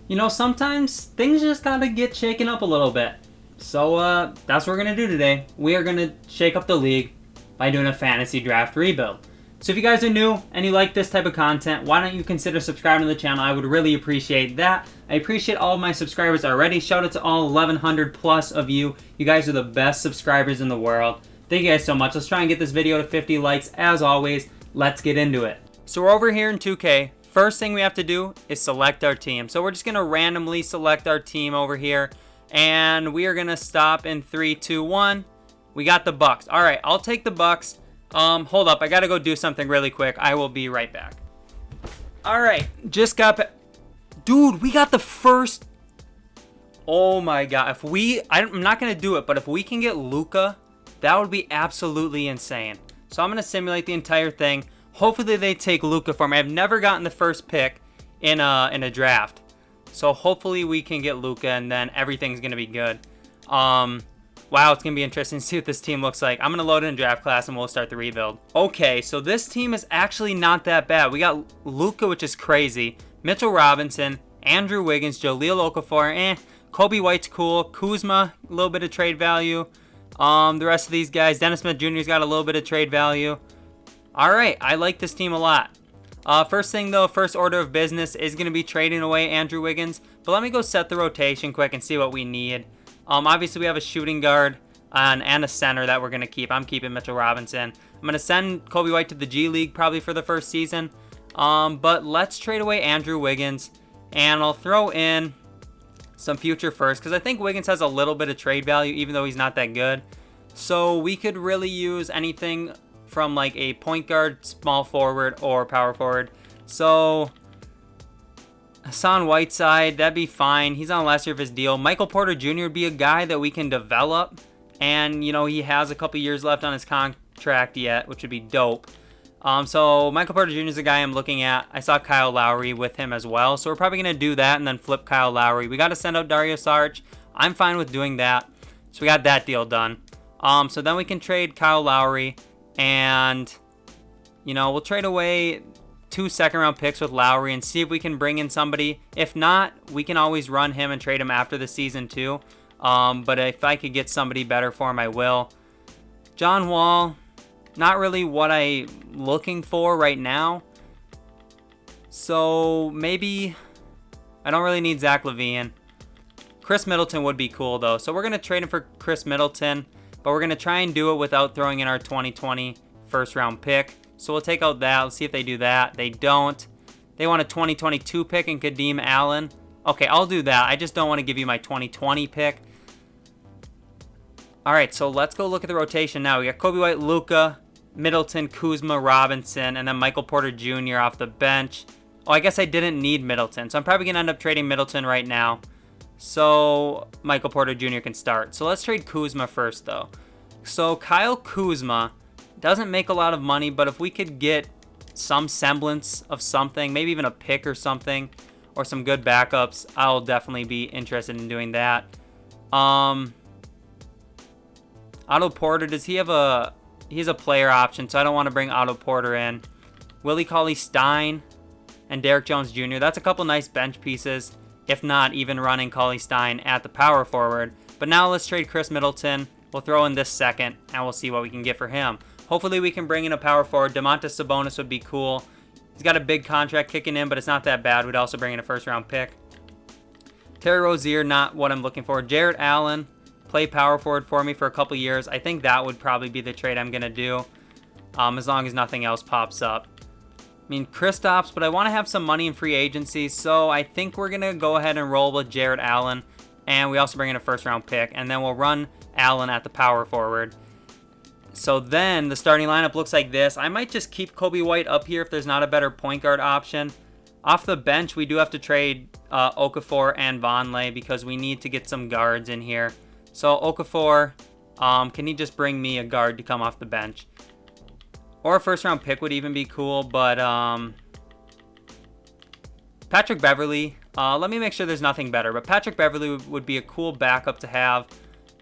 You know, sometimes things just gotta get shaken up a little bit. So that's what we're gonna do today. We are gonna shake up the league by doing a fantasy draft rebuild. So if you guys are new and you like this type of content, why don't you consider subscribing to the channel? I would really appreciate that. I appreciate all of my subscribers already. Shout out to all 1,100 plus of you. You guys are the best subscribers in the world. Thank you guys so much. Let's try and get this video to 50 likes. As always, let's get into it. So we're over here in 2K. First thing we have to do is select our team. So we're just going to randomly select our team over here. And we are going to stop in 3, 2, 1. We got the Bucks. All right, I'll take the Bucks. Hold up. I got to go do something really quick. I will be right back. All right, just got Dude, we got the first. Oh my God. I'm not going to do it, but if we can get Luka, that would be absolutely insane. So I'm going to simulate the entire thing. Hopefully they take Luka for me. I've never gotten the first pick in a draft. So hopefully we can get Luka and then everything's going to be good. Wow, it's going to be interesting to see what this team looks like. I'm going to load in a draft class and we'll start the rebuild. Okay, so this team is actually not that bad. We got Luka, which is crazy. Mitchell Robinson, Andrew Wiggins, Jahlil Okafor, Kobe White's cool. Kuzma, a little bit of trade value. The rest of these guys, Dennis Smith Jr.'s got a little bit of trade value. All right, I like this team a lot. First thing though, first order of business is going to be trading away Andrew Wiggins. But let me go set the rotation quick and see what we need. Obviously we have a shooting guard and a center that we're going to keep. I'm keeping Mitchell Robinson. I'm going to send Kobe White to the G League probably for the first season. But let's trade away Andrew Wiggins. And I'll throw in some future first, because I think Wiggins has a little bit of trade value even though he's not that good. So we could really use anything from like a point guard, small forward, or power forward. So Hassan Whiteside, that'd be fine. He's on last year of his deal. Michael Porter Jr. would be a guy that we can develop. And, you know, he has a couple years left on his contract yet, which would be dope. So Michael Porter Jr. is a guy I'm looking at. I saw Kyle Lowry with him as well. So we're probably going to do that and then flip Kyle Lowry. We got to send out Dario Saric. I'm fine with doing that. So we got that deal done. So then we can trade Kyle Lowry. And, you know, we'll trade away 2 second-round picks with Lowry and see if we can bring in somebody. If not, we can always run him and trade him after the season too. But if I could get somebody better for him, I will. John Wall, not really what I'm looking for right now. So maybe I don't really need Zach LaVine. Chris Middleton would be cool though. So we're going to trade him for Chris Middleton. But we're going to try and do it without throwing in our 2020 first round pick. So we'll take out that. Let's see if they do that. They don't. They want a 2022 pick and Kadeem Allen. Okay, I'll do that. I just don't want to give you my 2020 pick. All right, so let's go look at the rotation now. We got Kobe White, Luka, Middleton, Kuzma, Robinson, and then Michael Porter Jr. off the bench. Oh, I guess I didn't need Middleton. So I'm probably going to end up trading Middleton right now. So Michael Porter Jr. can start. So let's trade Kuzma first though. So Kyle Kuzma doesn't make a lot of money, but if we could get some semblance of something, maybe even a pick or something, or some good backups, I'll definitely be interested in doing that. Otto Porter, does he have he's a player option, so I don't want to bring Otto Porter in. Willie Cauley-Stein and Derrick Jones Jr. That's a couple nice bench pieces. If not, even running Cauley-Stein at the power forward. But now let's trade Chris Middleton. We'll throw in this second, and we'll see what we can get for him. Hopefully we can bring in a power forward. Domantas Sabonis would be cool. He's got a big contract kicking in, but it's not that bad. We'd also bring in a first-round pick. Terry Rozier, not what I'm looking for. Jarrett Allen, play power forward for me for a couple years. I think that would probably be the trade I'm going to do, as long as nothing else pops up. I mean, Kristaps, but I want to have some money in free agency, so I think we're going to go ahead and roll with Jarrett Allen, and we also bring in a first-round pick, and then we'll run Allen at the power forward. So then the starting lineup looks like this. I might just keep Kobe White up here if there's not a better point guard option. Off the bench, we do have to trade Okafor and Vonleh because we need to get some guards in here. So Okafor, can he just bring me a guard to come off the bench? Or a first-round pick would even be cool, but Patrick Beverley. Let me make sure there's nothing better, but Patrick Beverley would be a cool backup to have.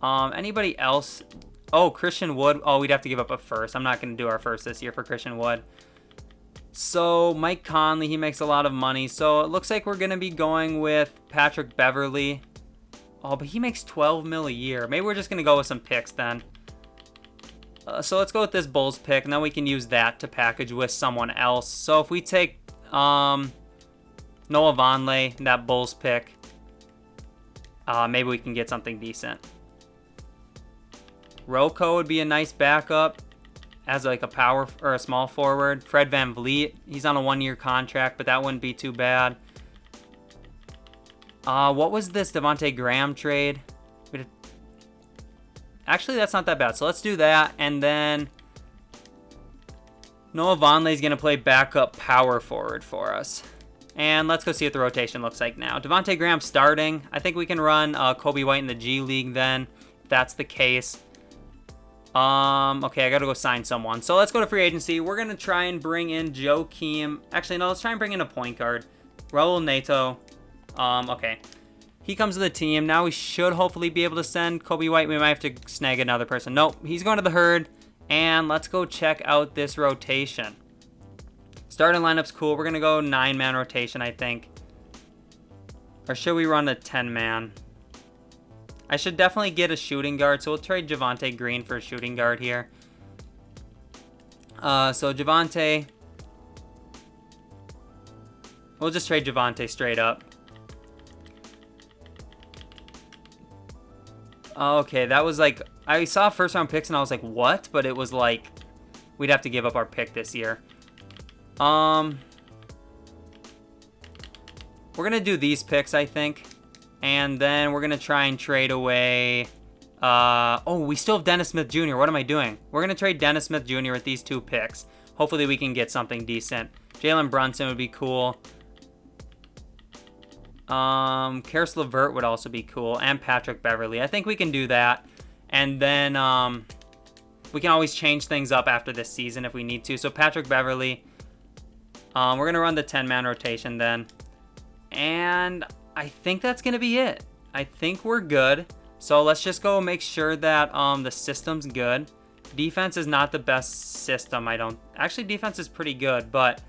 Anybody else? Oh, Christian Wood. Oh, we'd have to give up a first. I'm not going to do our first this year for Christian Wood. So Mike Conley, he makes a lot of money. So it looks like we're going to be going with Patrick Beverly. Oh, but he makes 12 mil a year. Maybe we're just going to go with some picks then. So let's go with this Bulls pick, and then we can use that to package with someone else. So if we take Noah Vonleh, that Bulls pick, maybe we can get something decent. Rocco would be a nice backup as like a power or a small forward. Fred VanVleet, he's on a 1-year contract, but that wouldn't be too bad. What was this Devontae Graham trade? Actually, that's not that bad. So let's do that. And then Noah Vonleh is going to play backup power forward for us. And let's go see what the rotation looks like now. Devontae Graham starting. I think we can run Kobe White in the G League then, if that's the case. Okay, I got to go sign someone. So let's go to free agency. We're going to try and bring in Joakim. Actually, no, let's try and bring in a point guard. Raul Neto. Okay. He comes to the team. Now we should hopefully be able to send Kobe White. We might have to snag another person. Nope, he's going to the herd. And let's go check out this rotation. Starting lineup's cool. We're going to go 9-man rotation, I think. Or should we run a 10-man? I should definitely get a shooting guard. So we'll trade Javonte Green for a shooting guard here. So Javonte. We'll just trade Javonte straight up. Okay, that was like, I saw first round picks and I was like, what? But it was like, we'd have to give up our pick this year. We're going to do these picks, I think. And then we're going to try and trade away, oh, we still have Dennis Smith Jr. What am I doing? We're going to trade Dennis Smith Jr. with these 2 picks. Hopefully we can get something decent. Jalen Brunson would be cool. Karis LeVert would also be cool, and Patrick Beverly. I think we can do that, and then we can always change things up after this season if we need to. So Patrick Beverly, we're gonna run the 10-man rotation then, and I think that's gonna be it. I think we're good. So let's just go make sure that the system's good. Defense is not the best system. Actually, defense is pretty good, but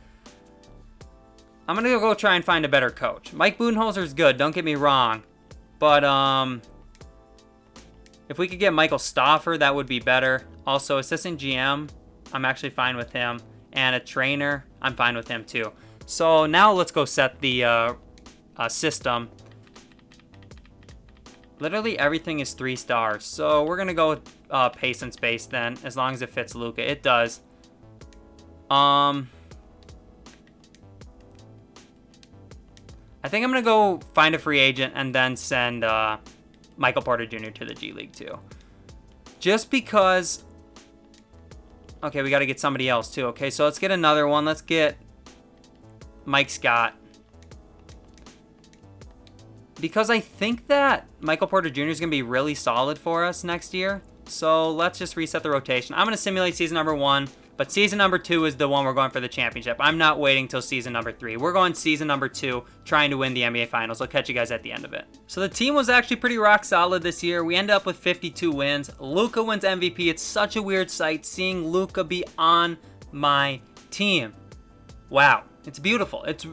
I'm going to go try and find a better coach. Mike Budenholzer is good, don't get me wrong. But if we could get Michael Stauffer, that would be better. Also, assistant GM, I'm actually fine with him. And a trainer, I'm fine with him too. So now let's go set the system. Literally everything is 3 stars. So we're going to go with pace and space then, as long as it fits Luka. It does. I think I'm going to go find a free agent and then send Michael Porter Jr. to the G League too. Just because... Okay, we got to get somebody else too. Okay, so let's get another one. Let's get Mike Scott. Because I think that Michael Porter Jr. is going to be really solid for us next year. So let's just reset the rotation. I'm going to simulate season number 1. But season number 2 is the one we're going for the championship. I'm not waiting till season number 3. We're going season number 2, trying to win the NBA Finals. I'll catch you guys at the end of it. So the team was actually pretty rock solid this year. We ended up with 52 wins. Luka wins MVP. It's such a weird sight seeing Luka be on my team. Wow. It's beautiful. It's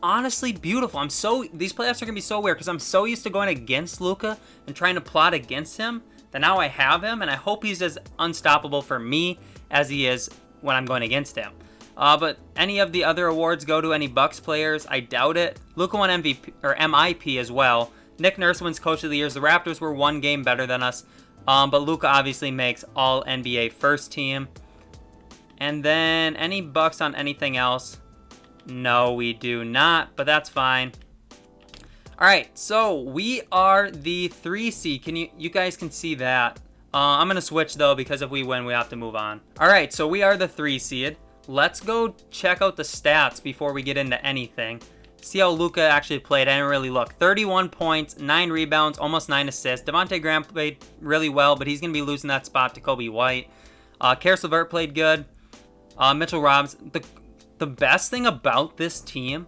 honestly beautiful. These playoffs are going to be so weird because I'm so used to going against Luka and trying to plot against him that now I have him, and I hope he's as unstoppable for me as he is when I'm going against him. But any of the other awards go to any Bucks players? I doubt it. Luka won MVP or MIP as well. Nick Nurse wins Coach of the Year. The Raptors were 1 game better than us. But Luka obviously makes all NBA first team. And then any Bucks on anything else? No, we do not, but that's fine. All right, so we are the 3 seed. You guys can see that. I'm going to switch, though, because if we win, we have to move on. All right, so we are the 3 seed. Let's go check out the stats before we get into anything. See how Luka actually played. I didn't really look. 31 points, 9 rebounds, almost 9 assists. Devontae Graham played really well, but he's going to be losing that spot to Kobe White. Karis LeVert played good. Mitchell Robs. The best thing about this team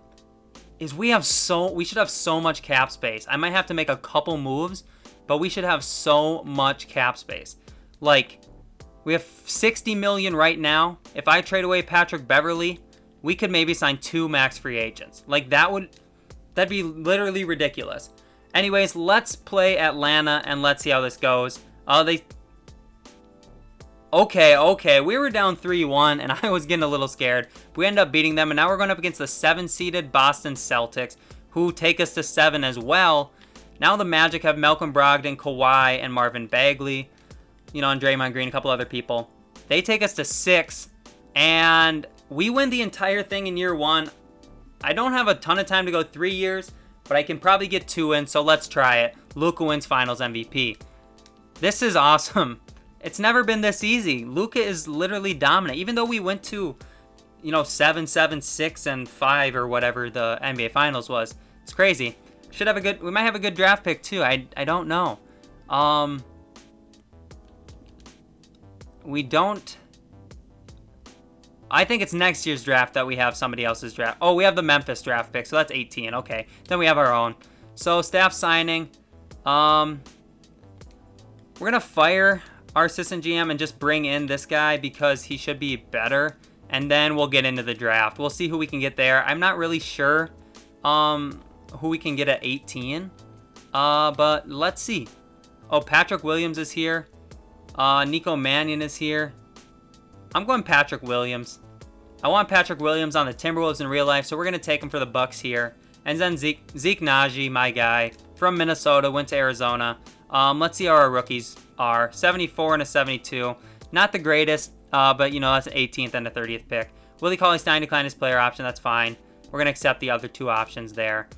is we should have so much cap space. I might have to make a couple moves, but we should have so much cap space. Like, we have $60 million right now. If I trade away Patrick Beverly, we could maybe sign 2 max free agents. Like, that'd be literally ridiculous. Anyways, let's play Atlanta and let's see how this goes. Okay, we were down 3-1 and I was getting a little scared. We ended up beating them, and now we're going up against the 7-seeded Boston Celtics, who take us to 7 as well. Now the Magic have Malcolm Brogdon, Kawhi, and Marvin Bagley, and Draymond Green, a couple other people. They take us to 6, and we win the entire thing in year 1. I don't have a ton of time to go 3 years, but I can probably get 2 in, so let's try it. Luka wins Finals MVP. This is awesome. It's never been this easy. Luka is literally dominant. Even though we went to, 7, 6, and 5 or whatever the NBA Finals was. It's crazy. We might have a good draft pick too. I don't know. We don't. I think it's next year's draft that we have somebody else's draft. Oh, we have the Memphis draft pick, so that's 18. Okay, then we have our own. So staff signing. We're gonna fire our assistant GM and just bring in this guy because he should be better, and then we'll get into the draft. We'll see who we can get there. I'm not really sure who we can get at 18, but let's see. Oh, Patrick Williams is here. Nico Mannion is here. I'm going Patrick Williams. I want Patrick Williams on the Timberwolves in real life, so we're going to take him for the Bucks here. And then Zeke Naji, my guy, from Minnesota, went to Arizona. Let's see how our rookies are. 74 and a 72. Not the greatest, but, that's an 18th and a 30th pick. Willie Cauley-Stein declined his player option. That's fine. We're going to accept the other 2 options there.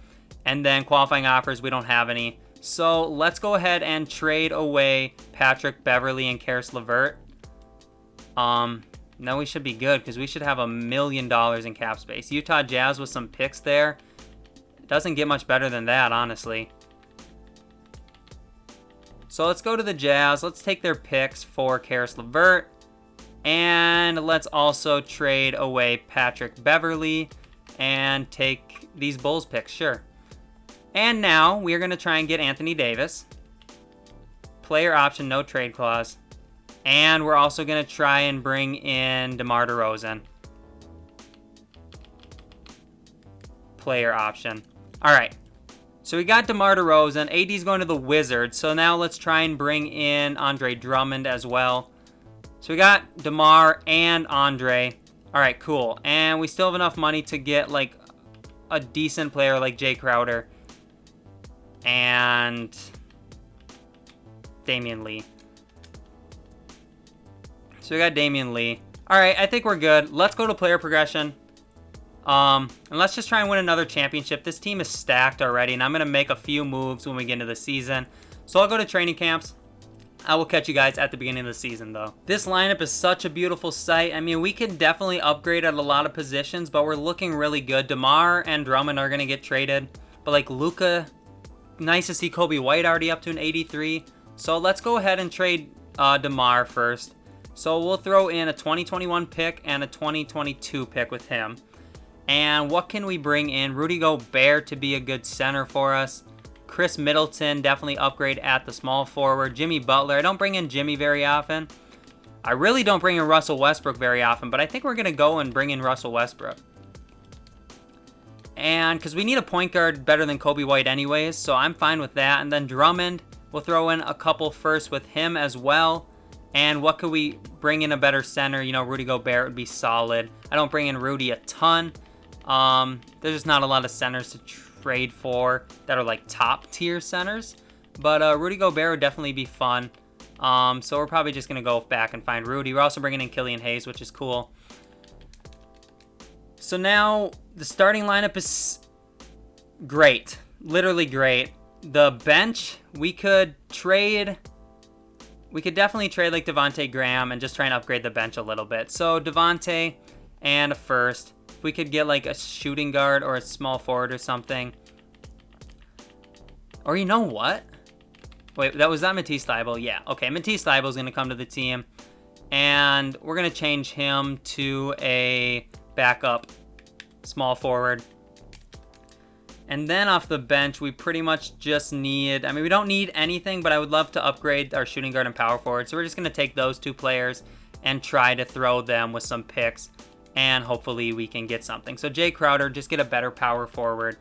And then qualifying offers, we don't have any. So let's go ahead and trade away Patrick Beverly and Karis LeVert. Now we should be good because we should have $1 million in cap space. Utah Jazz with some picks there. It doesn't get much better than that, honestly. So let's go to the Jazz. Let's take their picks for Karis LeVert. And let's also trade away Patrick Beverly and take these Bulls picks, sure. And now we're going to try and get Anthony Davis. Player option, no trade clause. And we're also going to try and bring in DeMar DeRozan. Player option. All right. So we got DeMar DeRozan. AD's going to the Wizards. So now let's try and bring in Andre Drummond as well. So we got DeMar and Andre. All right, cool. And we still have enough money to get like a decent player like Jay Crowder and Damian Lee. So we got Damian Lee. All right, I think we're good. Let's go to player progression. And let's just try and win another championship. This team is stacked already, and I'm going to make a few moves when we get into the season. So I'll go to training camps. I will catch you guys at the beginning of the season, though. This lineup is such a beautiful sight. I mean, we can definitely upgrade at a lot of positions, but we're looking really good. DeMar and Drummond are going to get traded. But, like, Luka, nice to see Kobe White already up to an 83. So let's go ahead and trade DeMar first. So we'll throw in a 2021 pick and a 2022 pick with him. And what can we bring in? Rudy Gobert to be a good center for us. Chris Middleton, definitely upgrade at the small forward. Jimmy Butler. I don't bring in Jimmy very often. I really don't bring in Russell Westbrook very often, but I think we're going to go and bring in Russell Westbrook. And because we need a point guard better than Kobe White anyways, so I'm fine with that. And then Drummond, we'll throw in a couple first with him as well. And what could we bring in a better center? Rudy Gobert would be solid. I don't bring in Rudy a ton. There's just not a lot of centers to trade for that are like top tier centers. But Rudy Gobert would definitely be fun. So we're probably just going to go back and find Rudy. We're also bringing in Killian Hayes, which is cool. So now the starting lineup is great. Literally great. The bench, we could definitely trade like Devontae Graham and just try and upgrade the bench a little bit. So Devontae and a first. If we could get like a shooting guard or a small forward or something. Or you know what? Wait, was that Matisse Thybulle? Yeah, okay. Matisse Thybulle is going to come to the team. And we're going to change him to a backup small forward. And then off the bench, we pretty much just need... I mean, we don't need anything, but I would love to upgrade our shooting guard and power forward. So we're just going to take those 2 players and try to throw them with some picks and hopefully we can get something. So Jay Crowder, just get a better power forward.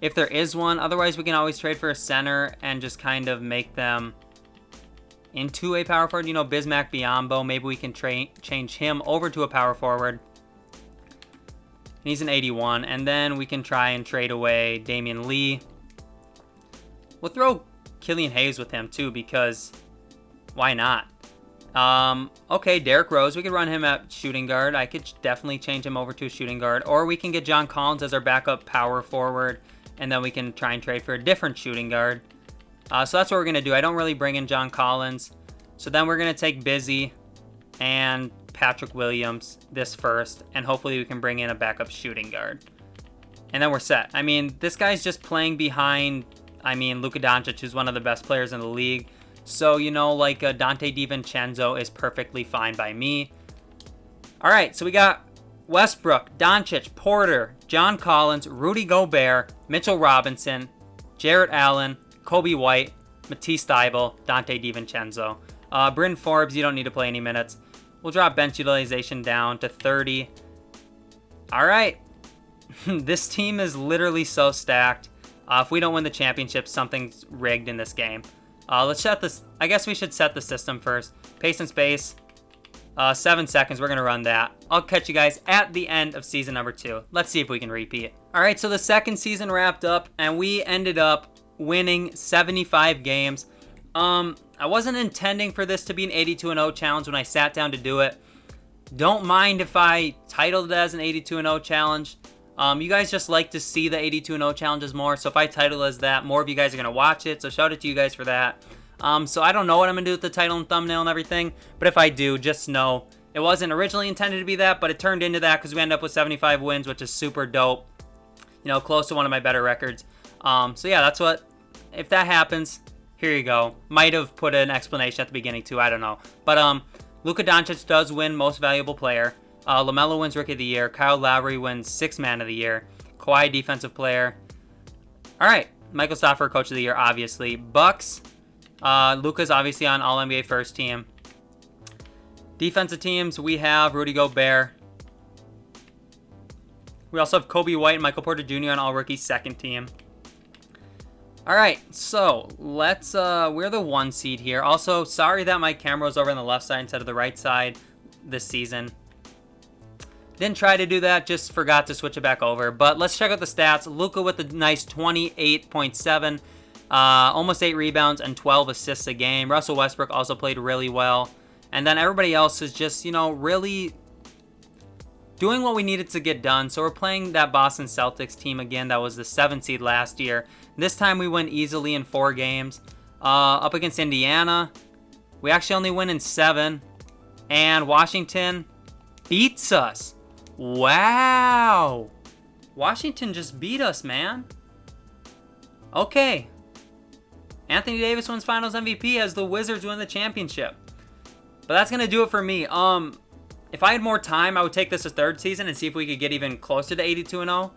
If there is one. Otherwise, we can always trade for a center and just kind of make them into a power forward. You know, Bismack Biyombo, maybe we can change him over to a power forward. He's an 81. And then we can try and trade away Damian Lee. We'll throw Killian Hayes with him too, because why not? Okay, Derrick Rose, we could run him at shooting guard. I could definitely change him over to a shooting guard. Or we can get John Collins as our backup power forward, and then we can try and trade for a different shooting guard. So that's what we're going to do. I don't really bring in John Collins. So then we're going to take Busy and Patrick Williams this first, and hopefully we can bring in a backup shooting guard. And then we're set. I mean, this guy's just playing behind, Luka Doncic, who's one of the best players in the league. So, you know, like Dante DiVincenzo is perfectly fine by me. All right, so we got Westbrook, Doncic, Porter, John Collins, Rudy Gobert, Mitchell Robinson, Jarrett Allen, Kobe White, Matisse Thybulle, Dante DiVincenzo. Bryn Forbes, you don't need to play any minutes. We'll drop bench utilization down to 30. All right. This team is literally so stacked. If we don't win the championship, something's rigged in this game. Let's set this. I guess we should set the system first. Pace and space. 7 seconds. We're going to run that. I'll catch you guys at the end of season number 2. Let's see if we can repeat. All right, so the second season wrapped up, and we ended up winning 75 games. I wasn't intending for this to be an 82-0 challenge when I sat down to do it. Don't mind if I titled it as an 82-0 challenge. You guys just like to see the 82-0 challenges more, so if I title it as that, more of you guys are going to watch it, so shout out to you guys for that. So I don't know what I'm going to do with the title and thumbnail and everything, but if I do, just know it wasn't originally intended to be that, but it turned into that because we ended up with 75 wins, which is super dope. You know, close to one of my better records. So yeah, that's what, if that happens, here you go. Might have put an explanation at the beginning too, I don't know. But Luka Doncic does win Most Valuable Player. LaMelo wins Rookie of the Year. Kyle Lowry wins Sixth Man of the Year. Kawhi Defensive Player. All right, Michael Stoffer Coach of the Year, obviously. Bucks. Luka's obviously on All-NBA First Team. Defensive teams, we have Rudy Gobert. We also have Kobe White and Michael Porter Jr. on All-Rookie Second Team. All right, so let's, we're the 1 seed here. Also, sorry that my camera was over on the left side instead of the right side this season. Didn't try to do that, just forgot to switch it back over. But let's check out the stats. Luka with a nice 28.7, almost 8 rebounds and 12 assists a game. Russell Westbrook also played really well. And then everybody else is just, you know, really doing what we needed to get done. So we're playing that Boston Celtics team again. That was the 7th seed last year. This time we win easily in 4 games. Up against Indiana, we actually only win in 7. And Washington beats us. Wow. Washington just beat us, man. Okay. Anthony Davis wins Finals MVP as the Wizards win the championship. But that's going to do it for me. If I had more time, I would take this a 3rd season and see if we could get even closer to 82-0.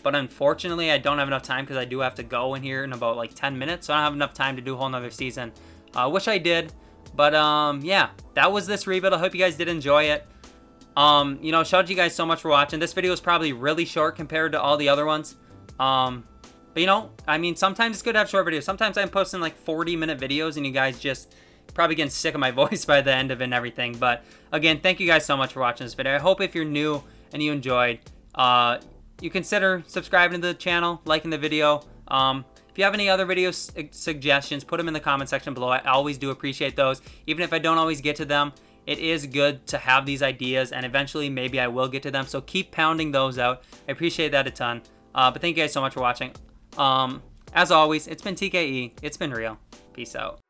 But unfortunately, I don't have enough time because I do have to go in here in about like 10 minutes. So I don't have enough time to do a whole nother season. Wish I did. But yeah, that was this rebuild. I hope you guys did enjoy it. You know, shout out to you guys so much for watching. This video is probably really short compared to all the other ones. But you know, I mean, sometimes it's good to have short videos. Sometimes I'm posting like 40-minute videos and you guys just probably getting sick of my voice by the end of it and everything. But again, thank you guys so much for watching this video. I hope if you're new and you enjoyed, you consider subscribing to the channel, liking the video. If you have any other video suggestions, put them in the comment section below. I always do appreciate those. Even if I don't always get to them, it is good to have these ideas, and eventually maybe I will get to them. So keep pounding those out. I appreciate that a ton. But thank you guys so much for watching. As always, it's been TKE. It's been real. Peace out.